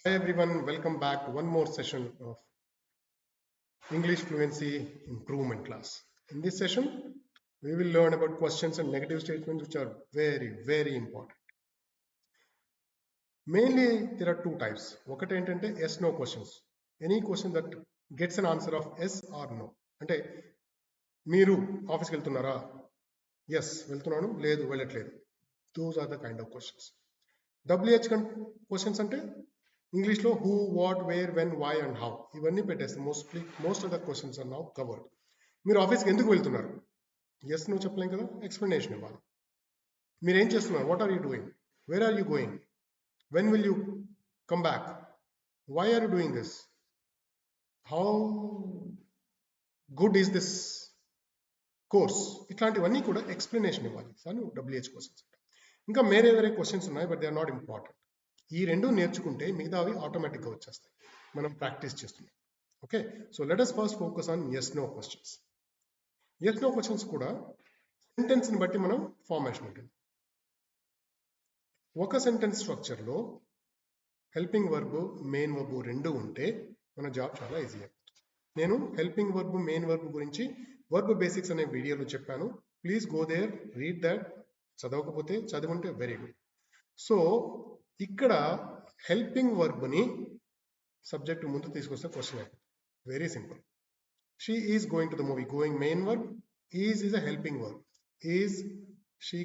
Hi everyone, welcome back to one more session of English Fluency Improvement class. In this session, we will learn about questions and negative statements which are very important. Mainly, there are two types. ఒకటి ఏంటంటే yes no questions. Any question that gets an answer of yes or no. అంటే మీరు ఆఫీస్కి వెళ్తున్నారా? Yes, వెళ్తున్నాను. లేదు, వెళ్ళట్లేదు. Those are the kind of questions. WH questions అంటే ఇంగ్లీష్లో who, what, where, when, why and how ఇవన్నీ పెట్టేస్తే most of the questions are now covered. మీరు ఆఫీస్కి ఎందుకు వెళ్తున్నారు? ఎస్ నువ్వు చెప్పలేం కదా, ఎక్స్ప్లెనేషన్ ఇవ్వాలి. మీరు ఏం చేస్తున్నారు? What are you doing? Where are you going? When will you come back? Why are you doing this? How good is this course? ఇట్లాంటివన్నీ కూడా ఎక్స్ప్లెనేషన్ ఇవ్వాలి. Sir WH questions. ఇంకా వేరే క్వశ్చన్స్ ఉన్నాయి, but they are not important. ఈ రెండు నేర్చుకుంటే మిగతావి ఆటోమేటిక్గా వచ్చేస్తాయి. మనం ప్రాక్టీస్ చేస్తున్నాం. Okay, so let us first focus on yes no questions. Yes no questions కూడా సెంటెన్స్ని బట్టి మనం ఫార్మేషన్ ఉంటుంది. ఒక సెంటెన్స్ స్ట్రక్చర్లో హెల్పింగ్ వర్బ్, మెయిన్ వర్బ్ రెండు ఉంటే మన జాబ్ చాలా ఈజీ అవుతుంది. నేను హెల్పింగ్ వర్బ్, మెయిన్ వర్బ్ గురించి వర్బ్ బేసిక్స్ అనే వీడియోలో చెప్పాను. Please go there, read that. చదవకపోతే చదువుంటే వెరీ గుడ్. సో ఇక్కడ హెల్పింగ్ వర్బ్ని సబ్జెక్ట్ ముందు తీసుకొస్తే క్వశ్చన్ అయిపోతుంది. Very simple. She is going to the movie. Going main verb, is a helping verb. Is she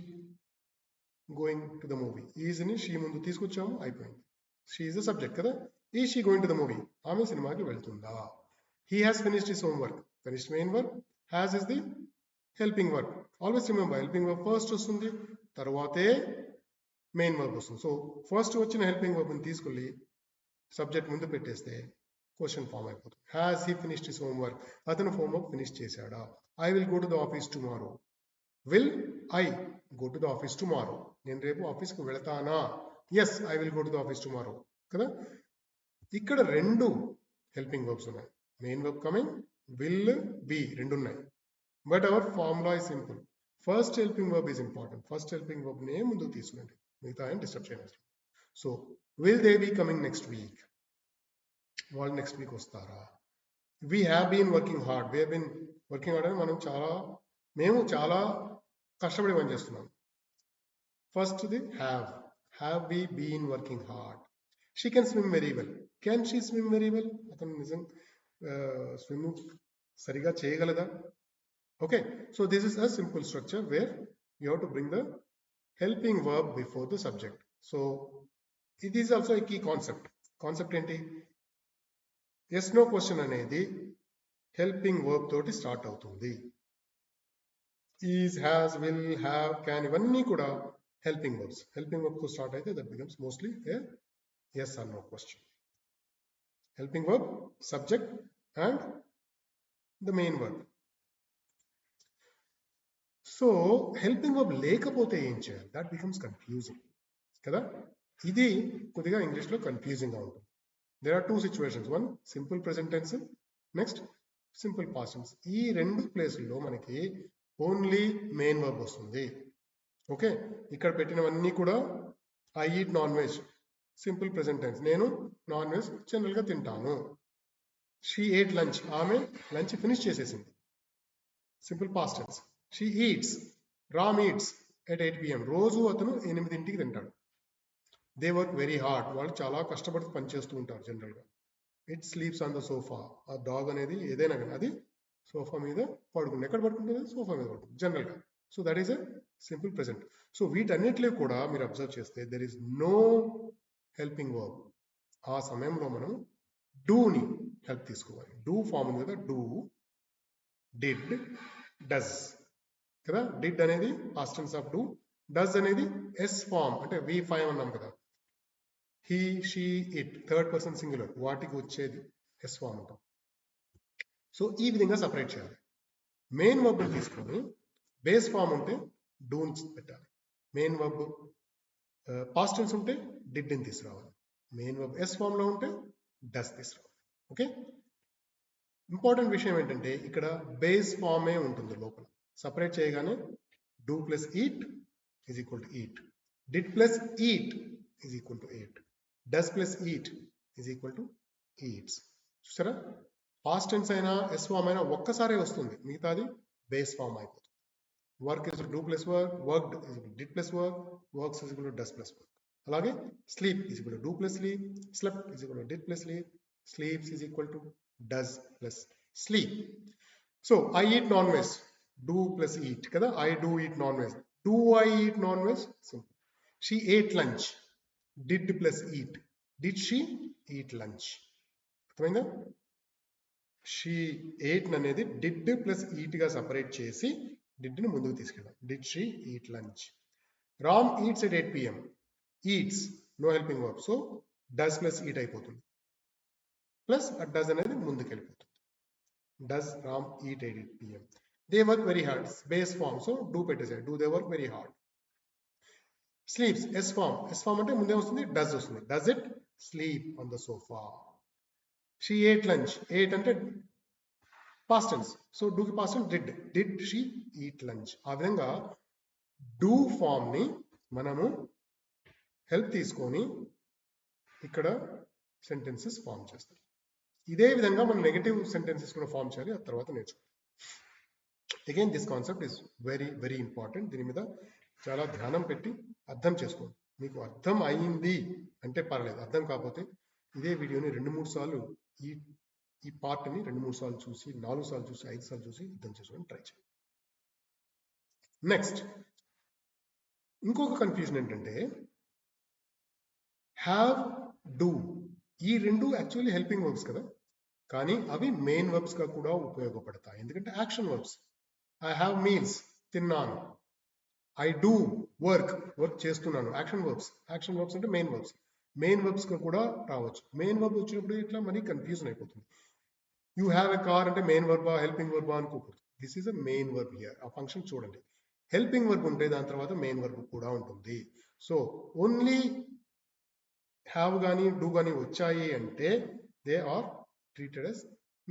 going to the movie. ఈజ్ని she ముందు తీసుకొచ్చాము, అయిపోయింది. షీ ఈజ్ ద సబ్జెక్ట్ కదా. Is she going to the movie? ఆమె సినిమాకి వెళ్తుందా. He has finished his home work. Finished main verb, has is the helping verb. Always remember, helping verb first వస్తుంది, తర్వాతే మెయిన్ వర్బ్ వస్తుంది. So first వచ్చిన helping వర్బ్ని తీసుకెళ్ళి subject ముందు పెట్టేస్తే క్వశ్చన్ ఫామ్ అయిపోతుంది. Has he finished his home work? అతను homework finish చేశాడా? I will go to the office tomorrow. Will I go to the office tomorrow? నేను రేపు ఆఫీస్కి వెళతానా? Yes, I will go to the office tomorrow కదా. ఇక్కడ రెండు హెల్పింగ్ వర్బ్స్ ఉన్నాయి. Main verb coming, will, be రెండు ఉన్నాయి. But our formula is simple. First helping verb is important. First helping వర్బ్నే ముందుకు తీసుకురండి, మిగతా ఏం డిస్టర్బ్ చేయనవసరం. So will they be coming next week? వాళ్ళు నెక్స్ట్ వీక్ వస్తారా? We have been working hard. We have been working hard అని మేము చాలా కష్టపడి పని చేస్తున్నాం. ఫస్ట్ది have we been working hard. She can swim very well. Can she swim very well? అతను నిజం స్విమ్ సరిగా చేయగలదా? Okay, so this is a simple structure where you have to bring the helping verb before the subject. So ఇది is also a key concept. Concept ఏంటి? Yes no question అనేది helping verb తోటి start అవుతుంది. Is, has, will, have, can ఇవన్నీ కూడా helping verbs. Helping verb తో start అయితే that becomes mostly a yes or no question. Helping verb, subject and the main verb. So helping verb లేకపోతే ఏం చేయాలి? That becomes confusing కదా. ఇది కొద్దిగా ఇంగ్లీష్లో కన్ఫ్యూజింగ్గా ఉంటుంది. There are two situations. One, simple present tense. Next, simple past tense. ఈ రెండు ప్లేసుల్లో మనకి ఓన్లీ మెయిన్ వర్బ్ వస్తుంది. ఓకే, ఇక్కడ పెట్టినవన్నీ కూడా I eat non veg, simple present tense. నేను నాన్ వెజ్ జనరల్గా తింటాను. షీ ఏట్ లంచ్, ఆమె లంచ్ ఫినిష్ చేసేసింది, simple past tense. She eats, Ram eats at 8 PM. రోజు అతను 8 తింటాడు. దే వర్క్ వెరీ హార్డ్, వాళ్ళు చాలా కష్టపడి పనిచేస్తూ ఉంటారు జనరల్గా. It sleeps on the sofa. ఆ డాగ్ అనేది ఏదైనా కానీ అది సోఫా మీద పడుకుంటుంది. ఎక్కడ పడుకుంటుంది? సోఫా మీద పడుకుంటుంది జనరల్గా. So that is a simple present. So వీటన్నిటిలో కూడా మీరు అబ్జర్వ్ చేస్తే there is no helping verb. ఆ సమయంలో మనం డూని హెల్ప్ తీసుకోవాలి. డూ ఫామ్ ఉంది కదా, డూ, డిడ్, డస్ కదా. డిడ్ అనేది past tense of do, does అనేది ఎస్ ఫామ్ అంటే V5 అన్నాం కదా. He, she, it third person singular, వాటికి వచ్చేది ఎస్ ఫామ్ అంటాం. సో ఈ విధంగా సపరేట్ చేయాలి. మెయిన్ వర్బ్ తీసుకొని బేస్ ఫామ్ ఉంటే డూన్స్ పెట్టాలి. మెయిన్ వర్బ్ పాస్ట్ టెన్స్ ఉంటే డిడ్ ని తీసుకురావాలి. మెయిన్ వర్బ్ ఎస్ ఫామ్ లో ఉంటే డస్ తీసుకురావాలి. ఓకే, ఇంపార్టెంట్ విషయం ఏంటంటే ఇక్కడ బేస్ ఫామే ఉంటుంది లోపల. సపరేట్ చేయగానే do plus eat is equal to eat, did plus eat is equal to eat, does plus eat is equal to eats. చూసారా, పాస్ట్ టెన్స్ అయినా ఎస్ ఫామ్ అయినా ఒక్కసారే వస్తుంది, మిగతాది బేస్ ఫామ్ అయిపోతుంది. Work is do plus work, worked is did plus work, works is equal to does plus work. అలాగే sleep is equal to do plus sleep, slept is equal to did plus sleep, sleeps is equal to does plus sleep. So I eat non veg, do plus eat కదా, I do eat non veg. Do I eat non veg? Simple. She ate lunch, did plus eat, did she eat lunch. అర్థమైందా? She ate అనేది did plus eat గా separate చేసి did ని ముందుకు తీసుకెళ్ళాం. Did she eat lunch. Ram eats at 8 PM. Eats no helping verb, so does plus eat అయిపోతుంది, plus does అనేది ముందుకు వెళ్ళిపోతుంది. Does Ram eat at 8 PM. They work very hard, base form, so do పెట్టేసాడు, do they work very hard. Sleeps S form, S form అంటే ముందే వస్తుంది, does వస్తుంది, does it sleep on the sofa. She ate lunch, ate అంటే past tense, so do కి past tense did, did she eat lunch. ఆ విధంగా do form ని మనము హెల్ప్ తీసుకొని ఇక్కడ సెంటెన్సెస్ ఫామ్ చేస్తాం. ఇదే విధంగా మనం నెగటివ్ సెంటెన్సెస్ కూడా ఫామ్ చేయాలి, ఆ తర్వాత నేర్చుకోవాలి. Again this concept is very very important. దీని మీద చాలా ధ్యానం పెట్టి అర్థం చేసుకోండి. మీకు అర్థం అయింది అంటే పర్లేదు, అర్థం కాకపోతే ఇదే వీడియోని 2-3 సార్లు ఈ పార్ట్ని 2-3 సార్లు చూసి, 4 సార్లు చూసి, 5 సార్లు చూసి అర్థం చేసుకోవడానికి ట్రై చేయండి. నెక్స్ట్ ఇంకొక కన్ఫ్యూజన్ ఏంటంటే హ్యావ్, డూ ఈ రెండు యాక్చువల్లీ హెల్పింగ్ వర్బ్స్ కదా, కానీ అవి మెయిన్ వర్బ్స్ గా కూడా ఉపయోగపడతాయి, ఎందుకంటే action verbs. I have meals, తిన్నాను. ఐ డూ వర్క్, వర్క్ చేస్తున్నాను, యాక్షన్ వర్బ్స్. యాక్షన్ వర్బ్స్ అంటే మెయిన్ వర్బ్స్. మెయిన్ వర్బ్స్ గా కూడా రావచ్చు. మెయిన్ వర్బ్ వచ్చినప్పుడు ఇట్లా మరీ కన్ఫ్యూజన్ అయిపోతుంది. యూ హ్యావ్ ఎ కార్ అంటే మెయిన్ వర్బా హెల్పింగ్ వర్బా అనుకోకూడదు. This is a main verb here. ఆ ఫంక్షన్ చూడండి, హెల్పింగ్ వర్బ్ ఉంటే దాని తర్వాత మెయిన్ వర్బ్ కూడా ఉంటుంది. సో ఓన్లీ హ్యావ్ కానీ డూ కానీ వచ్చాయి అంటే they are treated as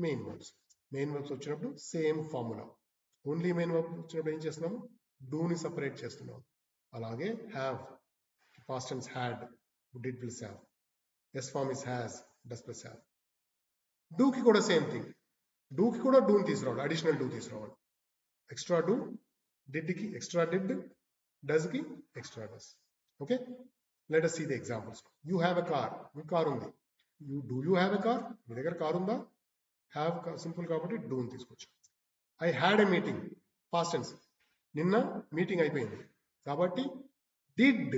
main verbs. Main verbs వచ్చినప్పుడు same formula. Only main verb వచ్చినప్పుడు ఏం చేస్తున్నాము, డూని సపరేట్ చేస్తున్నాం. అలాగే have past tense had, did plus have. S form is has, does plus have. డూకి కూడా సేమ్ థింగ్, డూకి కూడా డూని తీసుకురావాలి, అడిషనల్ డూ తీసుకురావాలి. ఎక్స్ట్రా డూ, డిడ్ కి ఎక్స్ట్రా డిడ్, డస్ కి extra does. Okay, let us see the examples. You have a car, మీ కార్ ఉంది. Do you have a car? మీ దగ్గర కార్ ఉందా? హ్యావ్ సింపుల్ కాబట్టి డూ ని తీసుకొచ్చు. I had a meeting, past tense, నిన్న మీటింగ్ అయిపోయింది కాబట్టి డిడ్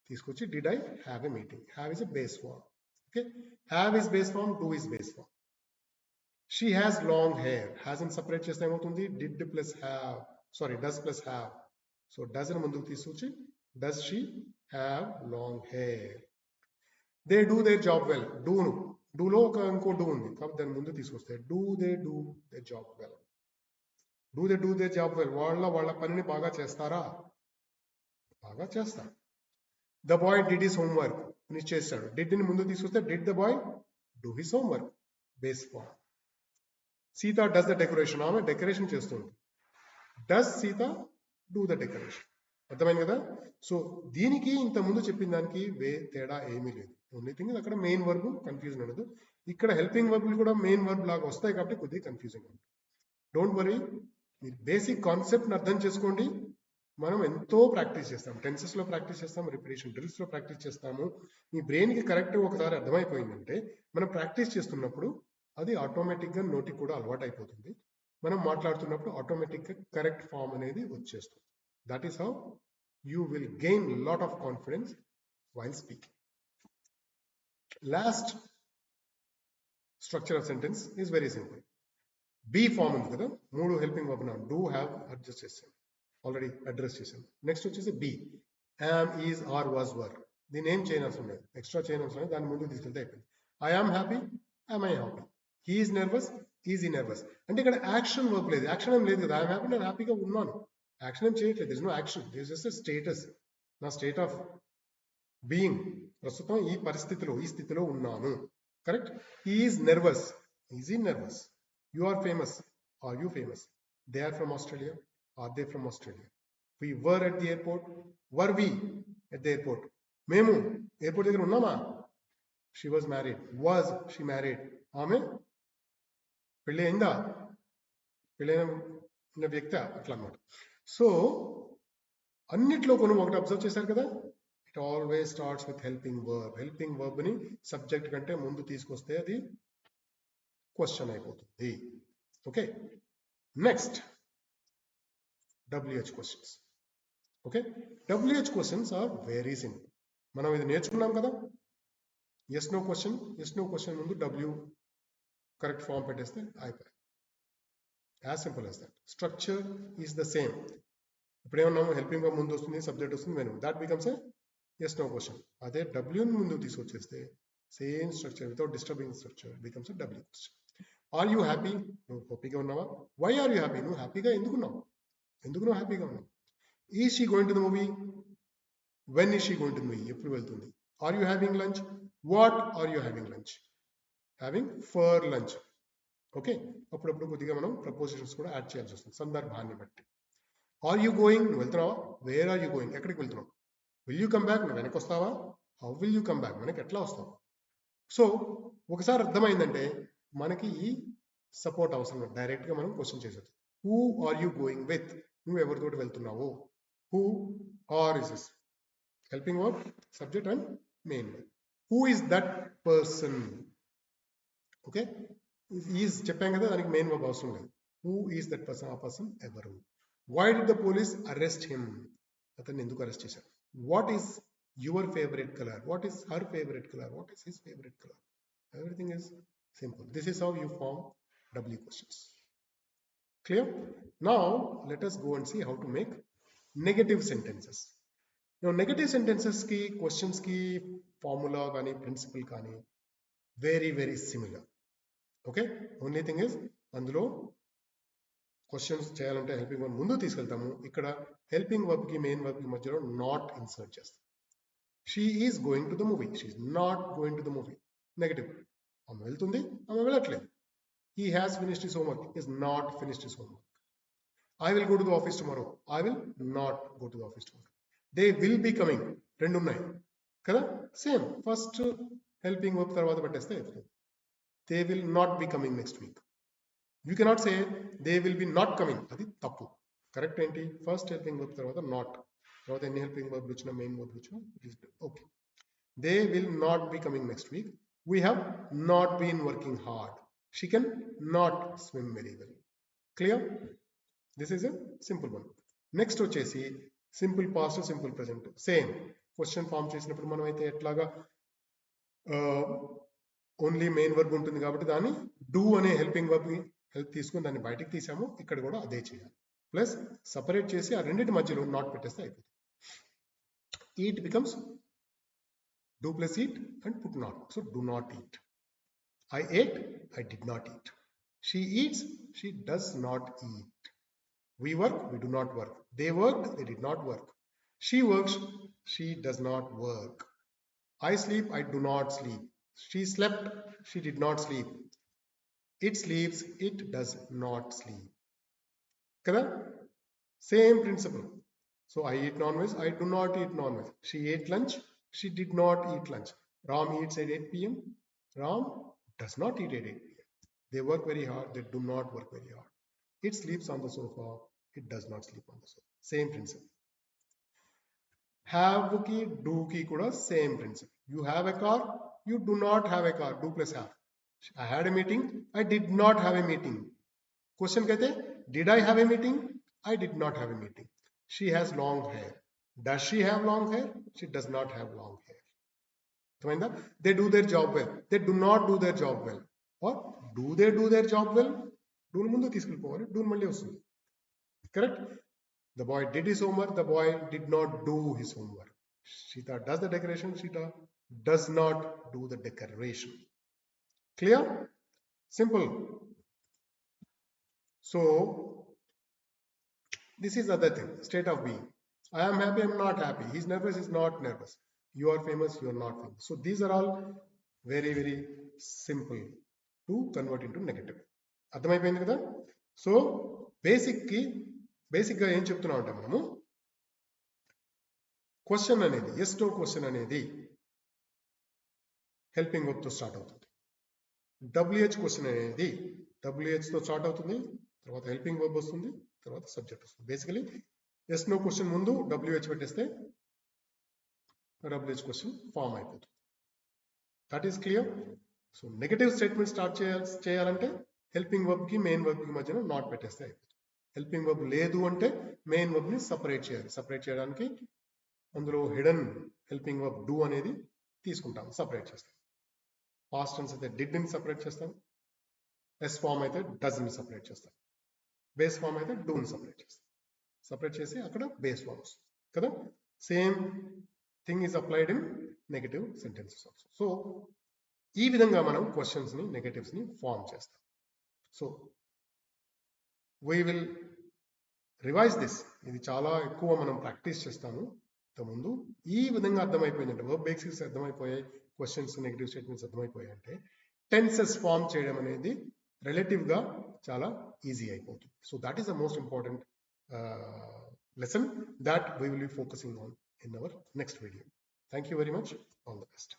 తీసుకొచ్చి did I have a meeting. Have is a base form. Okay, have is base form, do is base form. She has long hair, has ని separate చేస్తే ఏమవుతుంది, did plus have, sorry does plus have. So does ని ముందుకు తీసుకొచ్చి does she have long hair. They do their job well, డూను డూలో ఒక ఇంకో డూ ఉంది కాబట్టి దాని ముందు తీసుకొస్తే do they do their job well. Do they do their job well, వాళ్ళ పనిని బాగా చేస్తారా? బాగా చేస్తారు. The boy did his homework, finish చేస్తాడు. డిడ్ ని ముందు తీసుకొస్తే did the boy do his homework, base form. Sita does the decoration, ఆమె డెకరేషన్ చేస్తుంది. Does Sita do the decoration. అర్థమైంది కదా? సో దీనికి ఇంత ముందు చెప్పిన దానికి తేడా ఏమీ లేదు. ఓన్లీ థింగ్ అక్కడ మెయిన్ వర్బ్ కన్ఫ్యూజన్ ఉండదు. ఇక్కడ హెల్పింగ్ వర్బ్లు కూడా మెయిన్ వర్బ్ లాగా వస్తాయి కాబట్టి కొద్దిగా కన్ఫ్యూజన్ ఉంటుంది. డోంట్ వరీ, మీరు బేసిక్ కాన్సెప్ట్ని అర్థం చేసుకోండి. మనం ఎంతో ప్రాక్టీస్ చేస్తాం, టెన్సెస్ లో ప్రాక్టీస్ చేస్తాం, రిపిటేషన్ డ్రిల్స్ లో ప్రాక్టీస్ చేస్తాము. మీ బ్రెయిన్ కి కరెక్ట్ ఒకసారి అర్థమైపోయిందంటే మనం ప్రాక్టీస్ చేస్తున్నప్పుడు అది ఆటోమేటిక్ గా నోటికి కూడా అలవాటు అయిపోతుంది. మనం మాట్లాడుతున్నప్పుడు ఆటోమేటిక్ గా కరెక్ట్ ఫామ్ అనేది వచ్చేస్తుంది. That is how you will gain lot of confidence while speaking. Last structure of sentence is very simple. Be form ఉంది కదా, 3 హెల్పింగ్ వర్బ్ నా డూ హ్యావ్ అడ్జస్ట్ చేసాను, ఆల్రెడీ అడ్రస్ చేశాను. నెక్స్ట్ వచ్చేసి be, am, is, are, was, were. దీన్ని ఏం చేయనవసరం లేదు, ఎక్స్ట్రా చేయనవసరం లేదు, దాని ముందు తీసుకెళ్తే అయిపోయింది. I am happy, am I happy. He is nervous, is he nervous. అంటే ఇక్కడ యాక్షన్ వర్క్ లేదు, యాక్షన్ ఏం లేదు కదా. ఐఎమ్ హ్యాపీ, నేను హ్యాపీగా ఉన్నాను, యాక్షన్ ఏం చేయట్లేదు. This no action, this just status, నా స్టేట్ ఆఫ్ బీయింగ్. ప్రస్తుతం ఈ పరిస్థితిలో, ఈ స్థితిలో ఉన్నాను. Correct. He is nervous, is he nervous. You are famous, are you famous. They are from Australia, are they from Australia. We were at the airport, were we at the airport. మేము airport దగ్గర ఉన్నామా? She was married. Was she married? ఆమె పెళ్ళి అయిందా? పెళ్ళైన వ్యక్తి అట్లా అన్నమాట. సో అన్నిట్లో కొన్ని ఒకటి అబ్జర్వ్ చేశారు కదా, it always starts with helping verb. Helping verb ని సబ్జెక్ట్ కంటే ముందు తీసుకొస్తే అది క్వశ్చన్ అయిపోతుంది. Okay, next WH questions. Okay, WH questions are very simple. మనం ఇది నేర్చుకున్నాం కదా, ఎస్ నో క్వశ్చన్ ముందు W కరెక్ట్ ఫామ్ పెట్టేస్తే అయిపోయి. As simple as that. Structure is the same. ఇప్పుడు ఏమన్నాము, హెల్పింగ్ వర్బ్ ముందు వస్తుంది, సబ్జెక్ట్ వస్తుంది, when that becomes a yes no question. అదే W ని ముందు తీసుకొచ్చేస్తే same structure without disturbing structure becomes a W question. Are you happy? నువ్వు హ్యాపీగా ఉన్నావా? Why are you happy? నువ్వు హ్యాపీగా ఎందుకున్నావు? ఎందుకు నువ్వు హ్యాపీగా ఉన్నావు? Is she going to the movie? When is she going to the movie? ఎప్పుడు వెళ్తుంది? Are you having lunch? What are you having lunch? Having for lunch. Okay, అప్పుడప్పుడు కొద్దిగా మనం ప్రపోజిషన్స్ కూడా యాడ్ చేయాల్సి వస్తుంది సందర్భాన్ని బట్టి. Are you going? నువ్వు వెళ్తున్నావా? Where are you going? ఎక్కడికి వెళ్తున్నావు? Will you come back? నువ్వు వెనక్కి వస్తావా? How will you come back? వెనక్కి ఎట్లా వస్తావు? సో ఒకసారి అర్థమైందంటే మనకి ఈ సపోర్ట్ అవసరం. డైరెక్ట్ గా మనం క్వశ్చన్ చేసేది. Who are you going with? నువ్వు ఎవరితోటి వెళ్తున్నావు? Who are is this helping verb, subject and main verb. Who is that person? Okay, is చెప్పాం కదా, దానికి మెయిన్ వర్బ్ అవసరం లేదు. Who is that person? ఆ పర్సన్ ఎవరు? Why did the police arrest him? అతన్ని ఎందుకు అరెస్ట్ చేశారు? What is your favourite colour? What is her favourite colour? What is his favourite colour? Everything is simple. This is how you form W questions. Clear? Now let us go and see how to make negative sentences. Now negative sentences ki questions ki formula kani principle kani very similar. Okay, only thing is అందులో questions చేయాలంటే helping verb ముందు తీసుకెళ్తాము. ఇక్కడ helping verb కి main verb కి మధ్యలో not insert చేస్తాం. She is going to the movie. She is not going to the movie. Negative. ఆమె వెళ్తుంది, ఆమె వెళ్ళట్లేదు. He has finished his homework. He has not finished his homework. I will go to the office tomorrow. I will not go to the office tomorrow. They will be coming. రెండు ఉన్నాయి కదా, same. First helping verb తర్వాత పెట్టేస్తే they will not be coming next week. You cannot say they will be not coming. అది తప్పు. Correct ఏంటి? First helping verb తర్వాత not, తర్వాత ఎన్ని హెల్పింగ్ వర్బ్ వచ్చినా మెయిన్ వర్బ్ వచ్చినా it is okay. They will not be coming next week. We have not been working hard. She can not swim very well. Clear? This is a simple one. Next వచ్చేసి simple past, simple present. Same question form చేసినప్పుడు మనం అయితే ఎట్లాగా only main verb ఉంటుంది కాబట్టి దాన్ని do అనే helping verb help తీసుకుని దాన్ని బయటికి తీసాము. ఇక్కడ కూడా అదే చేయాలి. ప్లస్ సపరేట్ చేసి ఆ రెండింటి మధ్యలో నాట్ పెట్టేస్తే అయిపోతుంది. Eat becomes do plus eat and put not. So do not eat. I ate, I did not eat. She eats, she does not eat. We work, we do not work. They worked, they did not work. She works, she does not work. I sleep, I do not sleep. She slept, she did not sleep. It sleeps, it does not sleep. Kada? Same principle. So I eat non-veg, I do not eat non-veg. She ate lunch, she did not eat lunch. Ram eats at 8 p.m. Ram does not eat at 8 p.m. They work very hard, they do not work very hard. It sleeps on the sofa, it does not sleep on the sofa. Same principle. Have ki, do ki kuda same principle. You have a car, you do not have a car. Do plus have. I had a meeting, I did not have a meeting. Question kehte, did I have a meeting? I did not have a meeting. She has long hair. Does she have long hair? She does not have long hair. They do their job well. They do not do their job well. Or do they do their job well? Do mundu తీసుకెళ్ళిపోవాలి. Do మళ్ళీ వస్తుంది. Correct? The boy did his homework. The boy did not do his homework. Shita does the decoration. Shita does not do the decoration. Clear? Simple. So this is other thing. State of being. I am happy, I am not happy. He is nervous, he is not nervous. You are famous, you are not famous. So these are all very simple to convert into negative. అర్థమైపోయింది కదా? So బేసిక్గా ఏం చెప్తున్నాం అంటే మనము question అనేది yes no question అనేది helping verb తో స్టార్ట్ అవుతుంది. WH క్వశ్చన్ అనేది WH తో స్టార్ట్ అవుతుంది, తర్వాత హెల్పింగ్ వర్బ్ వస్తుంది, తర్వాత సబ్జెక్ట్ వస్తుంది. బేసికలీ ఎస్ నో క్వశ్చన్ ముందు WH పెట్టేస్తే WH క్వశ్చన్ ఫామ్ అయిపోతుంది. That is clear. So negative statement start చేయాలంటే హెల్పింగ్ వర్బ్ కి మెయిన్ వర్బ్ కి మధ్యన నాట్ పెట్టేస్తే అయిపోతుంది. హెల్పింగ్ వర్బ్ లేదు అంటే మెయిన్ వర్బ్ ని సపరేట్ చేయాలి. సపరేట్ చేయడానికి అందులో హిడెన్ హెల్పింగ్ వర్బ్ డూ అనేది తీసుకుంటాం, సపరేట్ చేస్తాం. పాస్ట్ టెన్స్ అయితే డిడ్ ని సపరేట్ చేస్తాం, ఎస్ ఫామ్ అయితే డస్ ని సపరేట్ చేస్తాం, బేస్ ఫామ్ అయితే డూ ని సపరేట్ చేస్తాం. సపరేట్ చేసి అక్కడ బేస్ ఫామ్ వస్తుంది కదా. Same thing is applied in negative sentences also. So ఈ విధంగా మనం క్వశ్చన్స్ ని నెగటివ్స్ ని ఫామ్ చేస్తాం. So we will revise this. ఇది చాలా ఎక్కువ మనం ప్రాక్టీస్ చేస్తాము. ముందు ఈ విధంగా అర్థమైపోయిందంటే verb basics అర్థమైపోయాయి, questions negative statements అర్థమైపోయాయి అంటే టెన్సెస్ ఫామ్ చేయడం అనేది రిలేటివ్ గా చాలా ఈజీ అయిపోతుంది. So that is the most important lesson that we will be focusing on in our next video. Thank you very much. All the best.